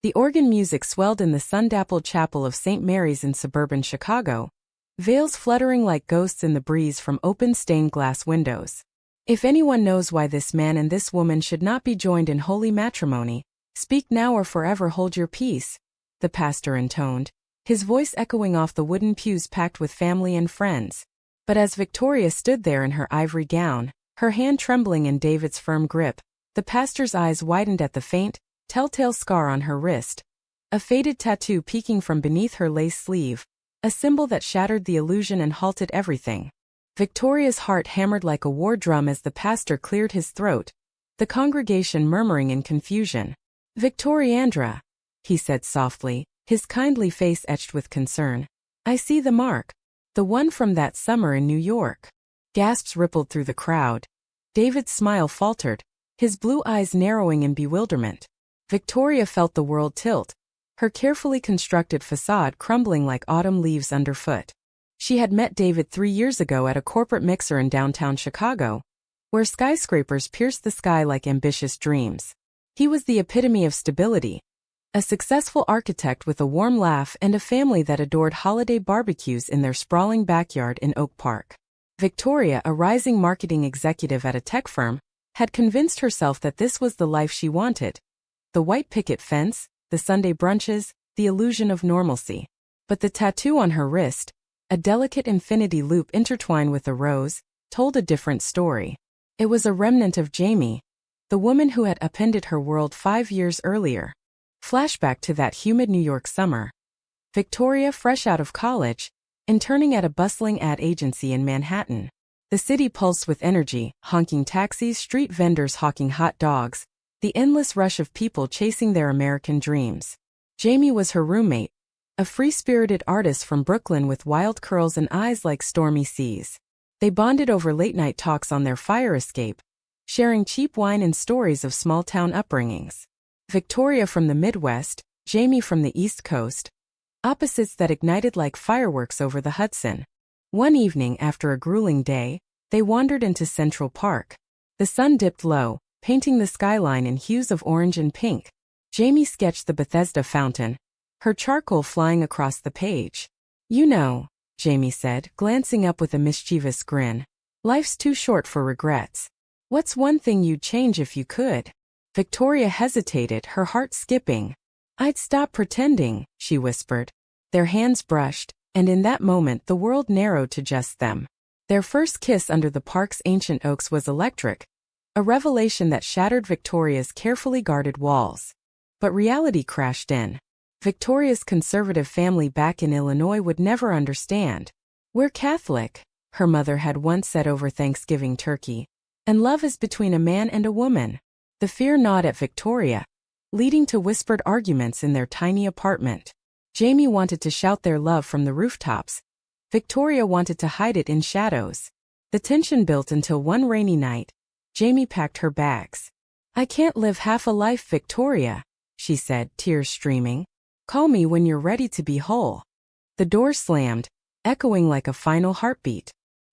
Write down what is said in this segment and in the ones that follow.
The organ music swelled in the sun-dappled chapel of St. Mary's in suburban Chicago, veils fluttering like ghosts in the breeze from open stained glass windows. If anyone knows why this man and this woman should not be joined in holy matrimony, speak now or forever hold your peace, the pastor intoned, his voice echoing off the wooden pews packed with family and friends. But as Victoria stood there in her ivory gown, her hand trembling in David's firm grip, the pastor's eyes widened at the faint, telltale scar on her wrist, a faded tattoo peeking from beneath her lace sleeve, a symbol that shattered the illusion and halted everything. Victoria's heart hammered like a war drum as the pastor cleared his throat, the congregation murmuring in confusion. "Victoriandra," he said softly, his kindly face etched with concern. "I see the mark. The one from that summer in New York." Gasps rippled through the crowd. David's smile faltered, his blue eyes narrowing in bewilderment. Victoria felt the world tilt, her carefully constructed facade crumbling like autumn leaves underfoot. She had met David 3 years ago at a corporate mixer in downtown Chicago, where skyscrapers pierced the sky like ambitious dreams. He was the epitome of stability, a successful architect with a warm laugh and a family that adored holiday barbecues in their sprawling backyard in Oak Park. Victoria, a rising marketing executive at a tech firm, had convinced herself that this was the life she wanted. The white picket fence, the Sunday brunches, the illusion of normalcy. But the tattoo on her wrist, a delicate infinity loop intertwined with a rose, told a different story. It was a remnant of Jamie, the woman who had upended her world 5 years earlier. Flashback to that humid New York summer. Victoria, fresh out of college, interning at a bustling ad agency in Manhattan. The city pulsed with energy, honking taxis, street vendors hawking hot dogs, the endless rush of people chasing their American dreams. Jamie was her roommate, a free-spirited artist from Brooklyn with wild curls and eyes like stormy seas. They bonded over late-night talks on their fire escape, sharing cheap wine and stories of small-town upbringings. Victoria from the Midwest, Jamie from the East Coast, opposites that ignited like fireworks over the Hudson. One evening after a grueling day, they wandered into Central Park. The sun dipped low, painting the skyline in hues of orange and pink. Jamie sketched the Bethesda fountain, her charcoal flying across the page. "You know," Jamie said, glancing up with a mischievous grin, "life's too short for regrets. What's one thing you'd change if you could?" Victoria hesitated, her heart skipping. "I'd stop pretending," she whispered. Their hands brushed, and in that moment the world narrowed to just them. Their first kiss under the park's ancient oaks was electric, a revelation that shattered Victoria's carefully guarded walls. But reality crashed in. Victoria's conservative family back in Illinois would never understand. "We're Catholic," her mother had once said over Thanksgiving turkey, "and love is between a man and a woman." The fear gnawed at Victoria, leading to whispered arguments in their tiny apartment. Jamie wanted to shout their love from the rooftops. Victoria wanted to hide it in shadows. The tension built until one rainy night, Jamie packed her bags. "I can't live half a life, Victoria," she said, tears streaming. "Call me when you're ready to be whole." The door slammed, echoing like a final heartbeat.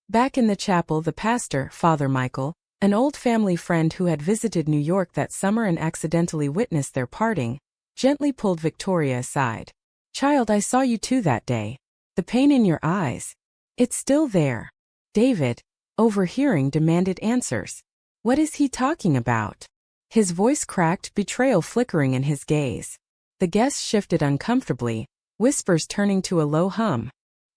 Back in the chapel, the pastor, Father Michael, an old family friend who had visited New York that summer and accidentally witnessed their parting, gently pulled Victoria aside. "Child, I saw you too that day. The pain in your eyes. It's still there." David, overhearing, demanded answers. "What is he talking about?" His voice cracked, betrayal flickering in his gaze. The guests shifted uncomfortably, whispers turning to a low hum.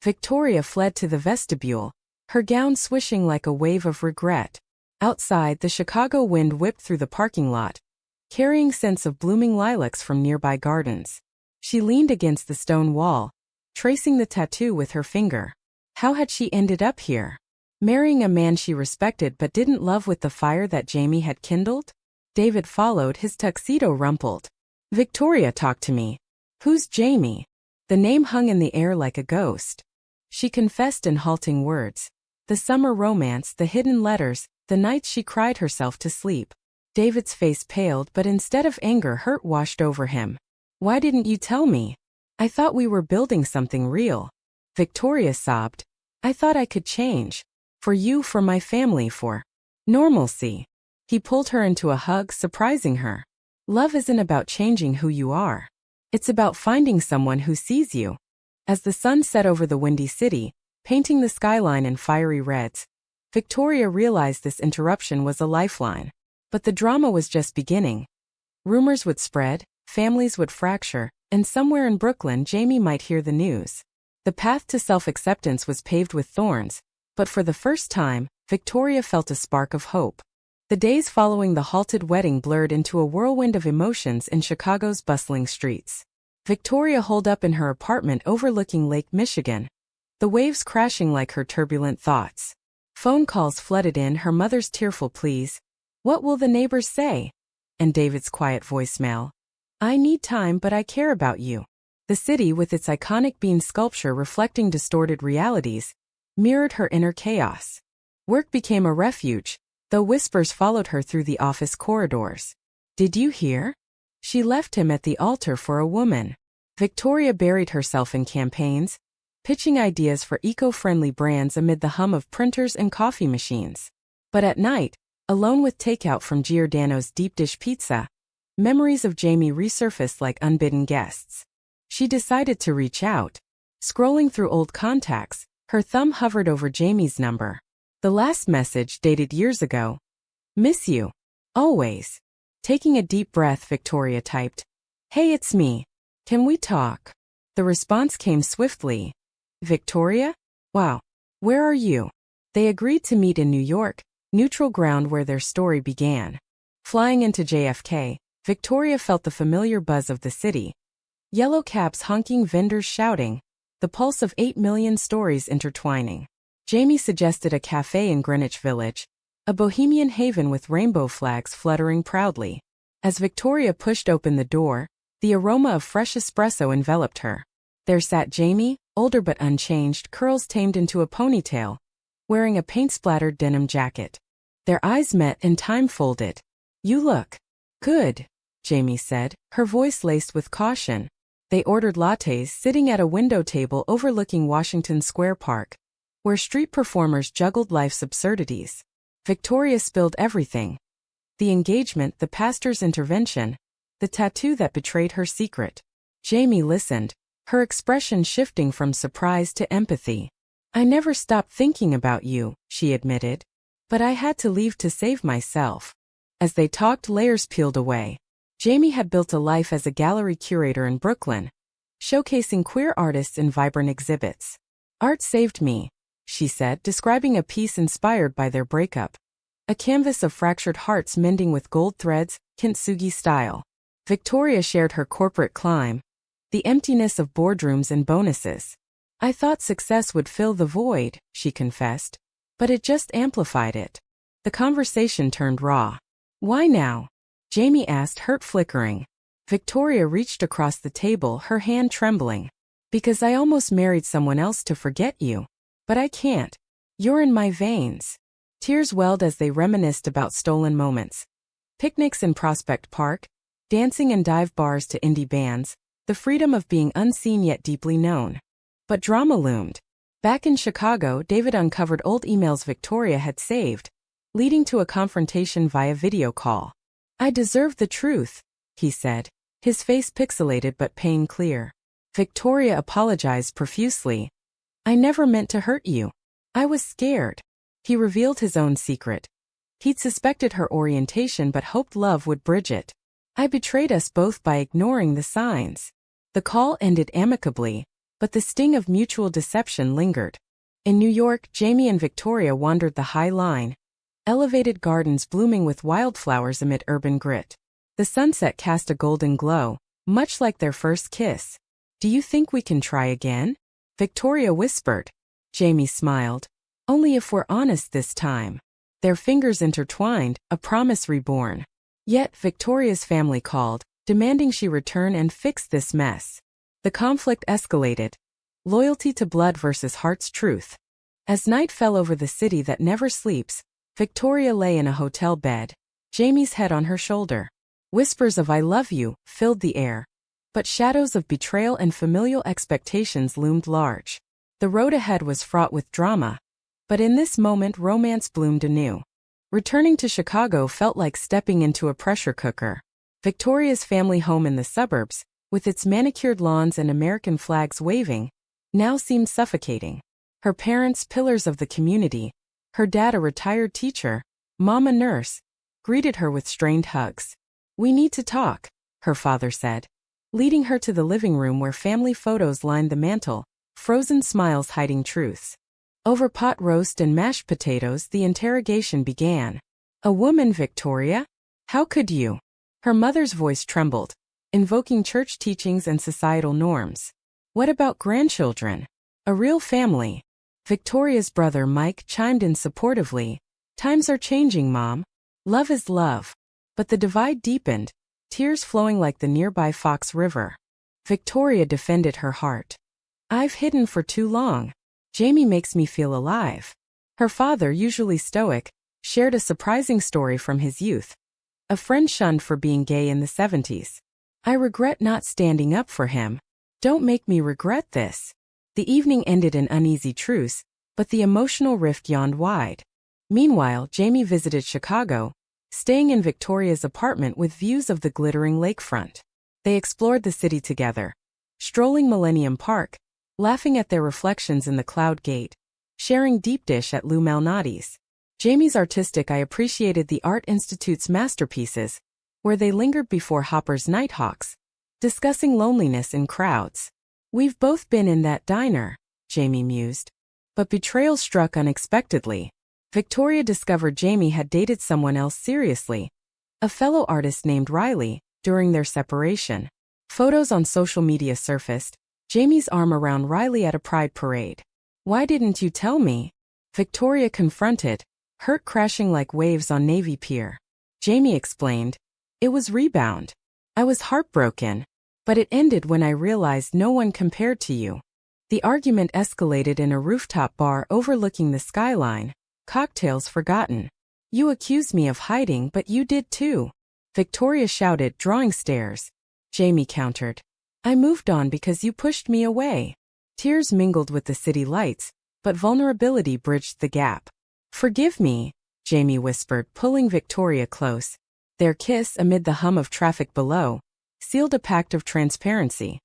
Victoria fled to the vestibule, her gown swishing like a wave of regret. Outside, the Chicago wind whipped through the parking lot, carrying scents of blooming lilacs from nearby gardens. She leaned against the stone wall, tracing the tattoo with her finger. How had she ended up here? Marrying a man she respected but didn't love with the fire that Jamie had kindled? David followed, his tuxedo rumpled. "Victoria, talk to me. Who's Jamie?" The name hung in the air like a ghost. She confessed in halting words. The summer romance, the hidden letters, the nights she cried herself to sleep. David's face paled, but instead of anger, hurt washed over him. "Why didn't you tell me? I thought we were building something real." Victoria sobbed. "I thought I could change. For you, for my family, for normalcy." He pulled her into a hug, surprising her. "Love isn't about changing who you are. It's about finding someone who sees you. As the sun set over the windy city, painting the skyline in fiery reds, Victoria realized this interruption was a lifeline. But the drama was just beginning. Rumors would spread, families would fracture, and somewhere in Brooklyn Jamie might hear the news. The path to self-acceptance was paved with thorns, but for the first time, Victoria felt a spark of hope. The days following the halted wedding blurred into a whirlwind of emotions in Chicago's bustling streets. Victoria holed up in her apartment overlooking Lake Michigan, the waves crashing like her turbulent thoughts. Phone calls flooded in, her mother's tearful pleas, "What will the neighbors say?" and David's quiet voicemail, "I need time but I care about you." The city, with its iconic bean sculpture reflecting distorted realities, mirrored her inner chaos. Work became a refuge, though whispers followed her through the office corridors. "Did you hear? She left him at the altar for a woman." Victoria buried herself in campaigns, pitching ideas for eco-friendly brands amid the hum of printers and coffee machines. But at night, alone with takeout from Giordano's deep dish pizza, memories of Jamie resurfaced like unbidden guests. She decided to reach out. Scrolling through old contacts, her thumb hovered over Jamie's number. The last message, dated years ago. "Miss you. Always." Taking a deep breath, Victoria typed, "Hey, it's me. Can we talk?" The response came swiftly. "Victoria? Wow. Where are you?" They agreed to meet in New York, neutral ground where their story began. Flying into JFK, Victoria felt the familiar buzz of the city. Yellow cabs honking, vendors shouting, the pulse of 8 million stories intertwining. Jamie suggested a cafe in Greenwich Village, a bohemian haven with rainbow flags fluttering proudly. As Victoria pushed open the door, the aroma of fresh espresso enveloped her. There sat Jamie, older but unchanged, curls tamed into a ponytail, wearing a paint-splattered denim jacket. Their eyes met and time folded. "You look good," Jamie said, her voice laced with caution. They ordered lattes, sitting at a window table overlooking Washington Square Park, where street performers juggled life's absurdities. Victoria spilled everything. The engagement, the pastor's intervention, the tattoo that betrayed her secret. Jamie listened, her expression shifting from surprise to empathy. "I never stopped thinking about you," she admitted. "But I had to leave to save myself." As they talked, layers peeled away. Jamie had built a life as a gallery curator in Brooklyn, showcasing queer artists in vibrant exhibits. "Art saved me," she said, describing a piece inspired by their breakup. A canvas of fractured hearts mending with gold threads, kintsugi style. Victoria shared her corporate climb, the emptiness of boardrooms and bonuses. "I thought success would fill the void," she confessed, "but it just amplified it." The conversation turned raw. "Why now?" Jamie asked, hurt flickering. Victoria reached across the table, her hand trembling. "Because I almost married someone else to forget you. But I can't. You're in my veins." Tears welled as they reminisced about stolen moments. Picnics in Prospect Park, dancing in dive bars to indie bands, the freedom of being unseen yet deeply known. But drama loomed. Back in Chicago, David uncovered old emails Victoria had saved, leading to a confrontation via video call. "I deserve the truth," he said, his face pixelated but pain clear. Victoria apologized profusely. "I never meant to hurt you. I was scared." He revealed his own secret. He'd suspected her orientation but hoped love would bridge it. "I betrayed us both by ignoring the signs." The call ended amicably, but the sting of mutual deception lingered. In New York, Jamie and Victoria wandered the High Line, elevated gardens blooming with wildflowers amid urban grit. The sunset cast a golden glow, much like their first kiss. "Do you think we can try again?" Victoria whispered. Jamie smiled. "Only if we're honest this time." Their fingers intertwined, a promise reborn. Yet Victoria's family called, demanding she return and fix this mess. The conflict escalated. Loyalty to blood versus heart's truth. As night fell over the city that never sleeps, Victoria lay in a hotel bed, Jamie's head on her shoulder. Whispers of "I love you" filled the air, but shadows of betrayal and familial expectations loomed large. The road ahead was fraught with drama, but in this moment romance bloomed anew. Returning to Chicago felt like stepping into a pressure cooker. Victoria's family home in the suburbs, with its manicured lawns and American flags waving, now seemed suffocating. Her parents, pillars of the community, her dad, a retired teacher, mom, a nurse, greeted her with strained hugs. "We need to talk," her father said, leading her to the living room where family photos lined the mantel, frozen smiles hiding truths. Over pot roast and mashed potatoes, the interrogation began. "A woman, Victoria? How could you?" Her mother's voice trembled, invoking church teachings and societal norms. "What about grandchildren? A real family?" Victoria's brother Mike chimed in supportively. "Times are changing, Mom. Love is love." But the divide deepened, tears flowing like the nearby Fox River. Victoria defended her heart. "I've hidden for too long. Jamie makes me feel alive." Her father, usually stoic, shared a surprising story from his youth. A friend shunned for being gay in the 70s. "I regret not standing up for him. Don't make me regret this." The evening ended in uneasy truce, but the emotional rift yawned wide. Meanwhile, Jamie visited Chicago, staying in Victoria's apartment with views of the glittering lakefront. They explored the city together, strolling Millennium Park, laughing at their reflections in the Cloud Gate, sharing deep dish at Lou Malnati's. Jamie's artistic eye appreciated the Art Institute's masterpieces, where they lingered before Hopper's Nighthawks, discussing loneliness in crowds. "We've both been in that diner," Jamie mused. But betrayal struck unexpectedly. Victoria discovered Jamie had dated someone else seriously, a fellow artist named Riley, during their separation. Photos on social media surfaced, Jamie's arm around Riley at a pride parade. "Why didn't you tell me?" Victoria confronted, hurt crashing like waves on Navy Pier. Jamie explained, "It was rebound. I was heartbroken. But it ended when I realized no one compared to you." The argument escalated in a rooftop bar overlooking the skyline, cocktails forgotten. "You accused me of hiding, but you did too," Victoria shouted, drawing stares. Jamie countered, "I moved on because you pushed me away." Tears mingled with the city lights, but vulnerability bridged the gap. "Forgive me," Jamie whispered, pulling Victoria close. Their kiss, amid the hum of traffic below, sealed a pact of transparency.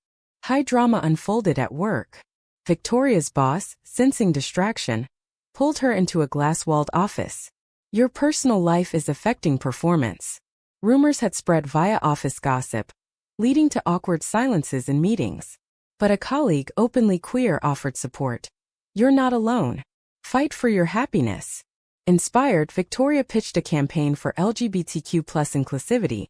High drama unfolded at work. Victoria's boss, sensing distraction, pulled her into a glass-walled office. "Your personal life is affecting performance." Rumors had spread via office gossip, leading to awkward silences in meetings. But a colleague, openly queer, offered support. "You're not alone. Fight for your happiness." Inspired, Victoria pitched a campaign for LGBTQ+ inclusivity,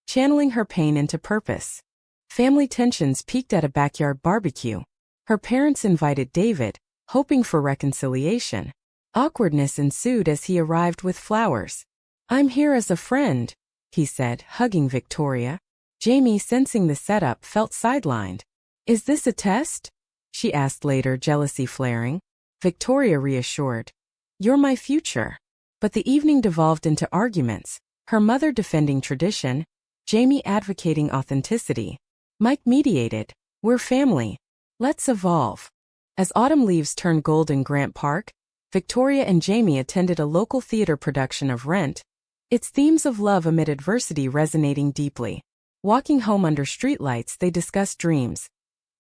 channeling her pain into purpose. Family tensions peaked at a backyard barbecue. Her parents invited David, hoping for reconciliation. Awkwardness ensued as he arrived with flowers. "I'm here as a friend," he said, hugging Victoria. Jamie, sensing the setup, felt sidelined. "Is this a test?" she asked later, jealousy flaring. Victoria reassured, "You're my future." But the evening devolved into arguments, her mother defending tradition, Jamie advocating authenticity. Mike mediated, "We're family. Let's evolve." As autumn leaves turned gold in Grant Park, Victoria and Jamie attended a local theater production of Rent, its themes of love amid adversity resonating deeply. Walking home under streetlights, they discussed dreams.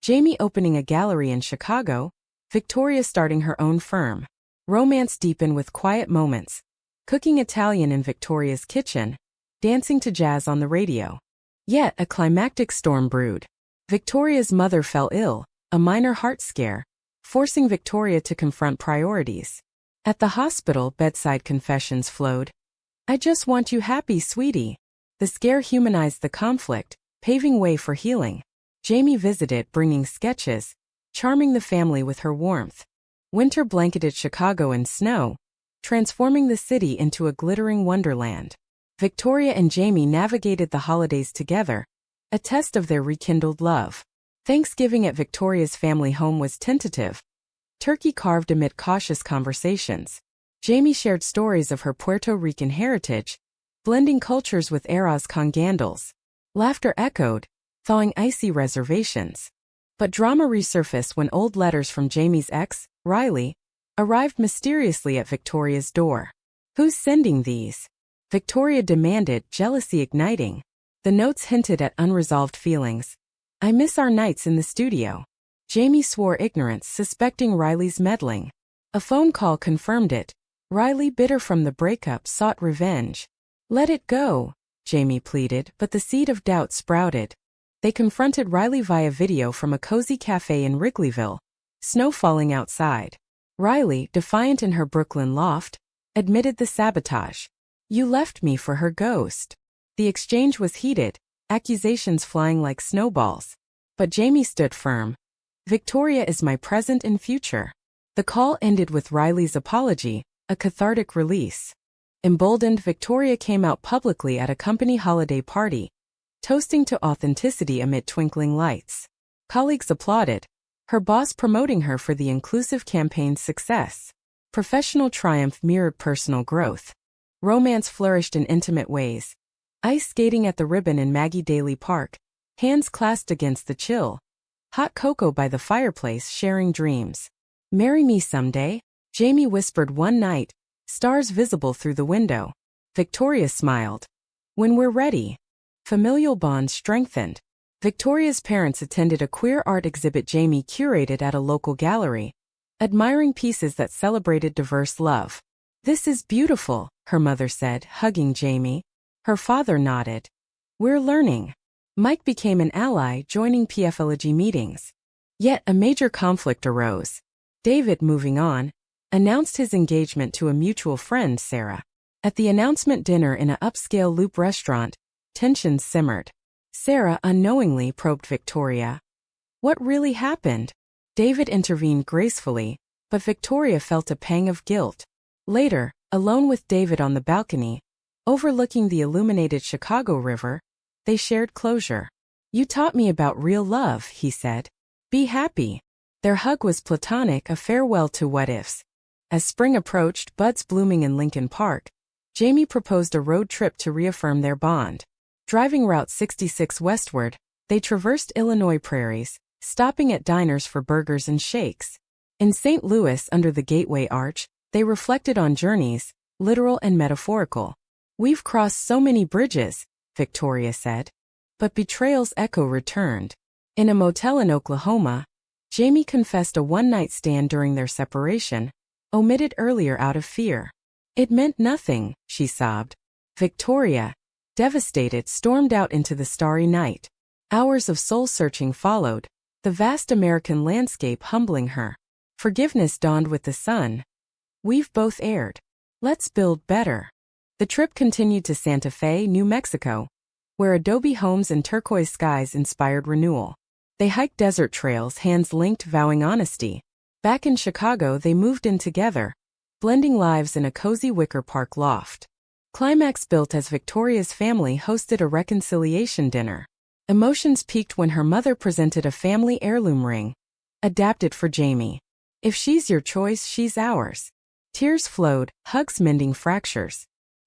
Jamie opening a gallery in Chicago, Victoria starting her own firm. Romance deepened with quiet moments, cooking Italian in Victoria's kitchen, dancing to jazz on the radio. Yet a climactic storm brewed. Victoria's mother fell ill, a minor heart scare, forcing Victoria to confront priorities. At the hospital, bedside confessions flowed. "I just want you happy, sweetie." The scare humanized the conflict, paving way for healing. Jamie visited, bringing sketches, charming the family with her warmth. Winter blanketed Chicago in snow, transforming the city into a glittering wonderland. Victoria and Jamie navigated the holidays together, a test of their rekindled love. Thanksgiving at Victoria's family home was tentative, turkey carved amid cautious conversations. Jamie shared stories of her Puerto Rican heritage, blending cultures with eras congandals. Laughter echoed, thawing icy reservations. But drama resurfaced when old letters from Jamie's ex, Riley, arrived mysteriously at Victoria's door. "Who's sending these?" Victoria demanded, jealousy igniting. The notes hinted at unresolved feelings. I miss our nights in the studio. Jamie swore ignorance, suspecting Riley's meddling. A phone call confirmed it. Riley, bitter from the breakup, sought revenge. Let it go, Jamie pleaded, but the seed of doubt sprouted. They confronted Riley via video from a cozy cafe in Wrigleyville. Snow falling outside. Riley, defiant in her Brooklyn loft, admitted the sabotage. You left me for her ghost. The exchange was heated, accusations flying like snowballs. But Jamie stood firm. Victoria is my present and future. The call ended with Riley's apology, a cathartic release. Emboldened, Victoria came out publicly at a company holiday party, toasting to authenticity amid twinkling lights. Colleagues applauded, her boss promoting her for the inclusive campaign's success. Professional triumph mirrored personal growth. Romance flourished in intimate ways. Ice skating at the Ribbon in Maggie Daly Park, hands clasped against the chill. Hot cocoa by the fireplace, sharing dreams. Marry me someday, Jamie whispered one night, stars visible through the window. Victoria smiled. When we're ready. Familial bonds strengthened. Victoria's parents attended a queer art exhibit Jamie curated at a local gallery, admiring pieces that celebrated diverse love. This is beautiful, her mother said, hugging Jamie. Her father nodded. We're learning. Mike became an ally, joining PFLG meetings. Yet a major conflict arose. David, moving on, announced his engagement to a mutual friend, Sarah. At the announcement dinner in an upscale Loop restaurant, tensions simmered. Sarah unknowingly probed Victoria. What really happened? David intervened gracefully, but Victoria felt a pang of guilt. Later, alone with David on the balcony, overlooking the illuminated Chicago River, they shared closure. You taught me about real love, he said. Be happy. Their hug was platonic, a farewell to what-ifs. As spring approached, buds blooming in Lincoln Park, Jamie proposed a road trip to reaffirm their bond. Driving Route 66 westward, they traversed Illinois prairies, stopping at diners for burgers and shakes. In St. Louis, under the Gateway Arch, they reflected on journeys, literal and metaphorical. We've crossed so many bridges, Victoria said. But betrayal's echo returned. In a motel in Oklahoma, Jamie confessed a one-night stand during their separation, omitted earlier out of fear. It meant nothing, she sobbed. Victoria, devastated, stormed out into the starry night. Hours of soul-searching followed, the vast American landscape humbling her. Forgiveness dawned with the sun. We've both erred. Let's build better. The trip continued to Santa Fe, New Mexico, where adobe homes and turquoise skies inspired renewal. They hiked desert trails, hands linked, vowing honesty. Back in Chicago, they moved in together, blending lives in a cozy Wicker Park loft. Climax built as Victoria's family hosted a reconciliation dinner. Emotions peaked when her mother presented a family heirloom ring, adapted for Jamie. If she's your choice, she's ours. Tears flowed, hugs mending fractures.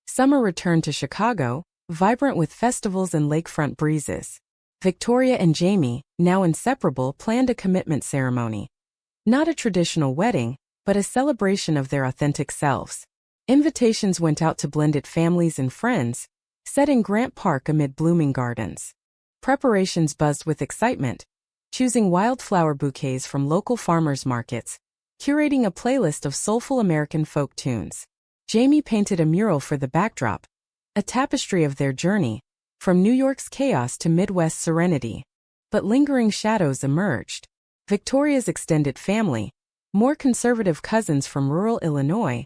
Summer returned to Chicago, vibrant with festivals and lakefront breezes. Victoria and Jamie, now inseparable, planned a commitment ceremony. Not a traditional wedding, but a celebration of their authentic selves. Invitations went out to blended families and friends, set in Grant Park amid blooming gardens. Preparations buzzed with excitement, choosing wildflower bouquets from local farmers markets, curating a playlist of soulful American folk tunes. Jamie painted a mural for the backdrop, a tapestry of their journey, from New York's chaos to Midwest serenity. But lingering shadows emerged. Victoria's extended family, more conservative cousins from rural Illinois,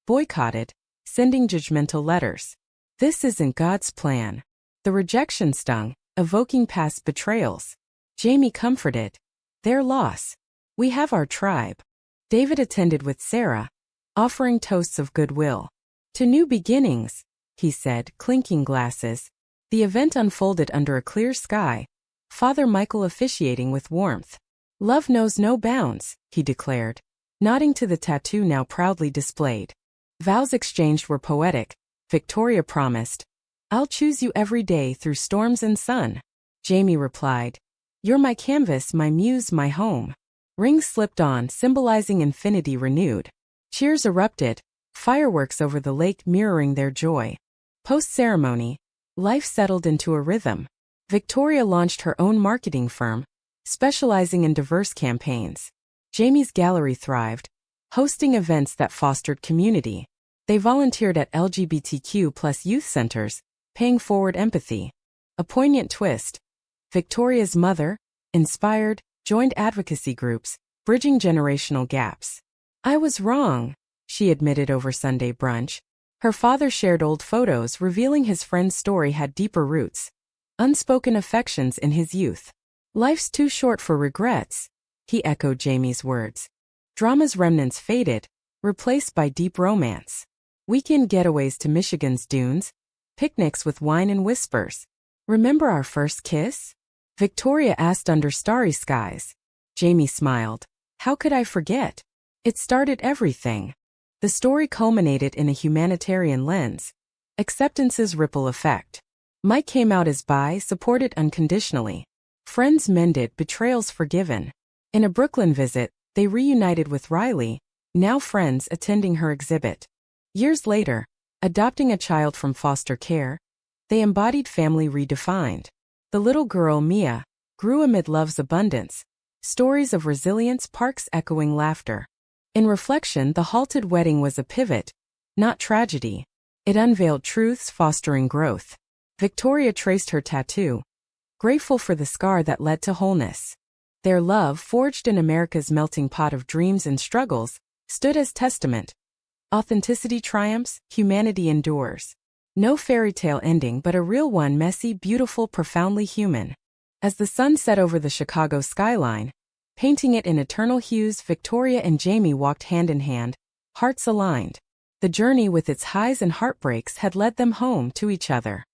boycotted, sending judgmental letters. This isn't God's plan. The rejection stung, evoking past betrayals. Jamie comforted. Their loss. We have our tribe. David attended with Sarah, offering toasts of goodwill. To new beginnings, he said, clinking glasses. The event unfolded under a clear sky, Father Michael officiating with warmth. Love knows no bounds, he declared, nodding to the tattoo now proudly displayed. Vows exchanged were poetic. Victoria promised, I'll choose you every day through storms and sun. Jamie replied, You're my canvas, my muse, my home. Rings slipped on, symbolizing infinity renewed. Cheers erupted, fireworks over the lake mirroring their joy. Post-ceremony, life settled into a rhythm. Victoria launched her own marketing firm, specializing in diverse campaigns. Jamie's gallery thrived, hosting events that fostered community. They volunteered at LGBTQ+ youth centers, paying forward empathy. A poignant twist. Victoria's mother, inspired, joined advocacy groups, bridging generational gaps. "I was wrong," she admitted over Sunday brunch. Her father shared old photos revealing his friend's story had deeper roots. Unspoken affections in his youth. "Life's too short for regrets," he echoed Jamie's words. Drama's remnants faded, replaced by deep romance. Weekend getaways to Michigan's dunes, picnics with wine and whispers. "Remember our first kiss?" Victoria asked under starry skies. Jamie smiled. "How could I forget? It started everything." The story culminated in a humanitarian lens. Acceptance's ripple effect. Mike came out as bi, supported unconditionally. Friends mended, betrayals forgiven. In a Brooklyn visit, they reunited with Riley, now friends, attending her exhibit. Years later, adopting a child from foster care, they embodied family redefined. The little girl, Mia, grew amid love's abundance. Stories of resilience, parks echoing laughter. In reflection, the halted wedding was a pivot, not tragedy. It unveiled truths, fostering growth. Victoria traced her tattoo, grateful for the scar that led to wholeness. Their love, forged in America's melting pot of dreams and struggles, stood as testament. Authenticity triumphs, humanity endures. No fairy tale ending, but a real one, messy, beautiful, profoundly human. As the sun set over the Chicago skyline, painting it in eternal hues, Victoria and Jamie walked hand in hand, hearts aligned. The journey with its highs and heartbreaks had led them home to each other.